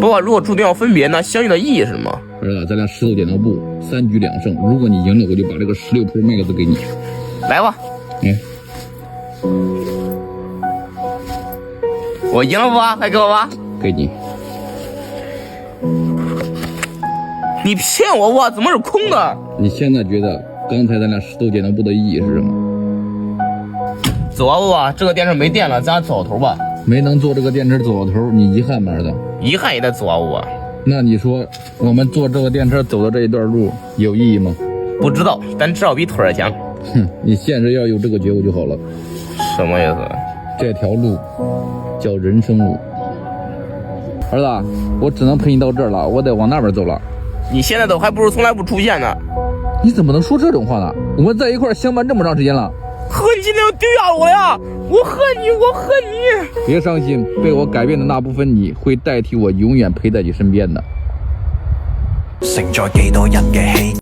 爸爸，如果注定要分别，那相遇的意义是什么？儿子，咱俩石头剪刀布，3局2胜。如果你赢了，我就把这个16 Pro Max 给你。来吧。我赢了不啊？还给我吧？给你。你骗我不？怎么是空的？你现在觉得刚才咱俩石头剪刀布的意义是什么？走啊，爸爸，这个电池没电了，咱俩走到头吧。没能做这个电池走到头，你遗憾吗，儿子？遗憾也得走啊，爸爸。那你说我们坐这个电车走的这一段路有意义吗？不知道，但至少比腿儿强。哼，你现实要有这个觉悟就好了。什么意思？这条路叫人生路。儿子，我只能陪你到这儿了，我得往那边走了。你现在走还不如从来不出现呢。你怎么能说这种话呢？我们在一块儿相伴这么长时间了。呵，你今天要丢下我呀！我恨你，我恨你！别伤心，被我改变的那部分你会代替我永远陪在你身边的。承載幾多人嘅希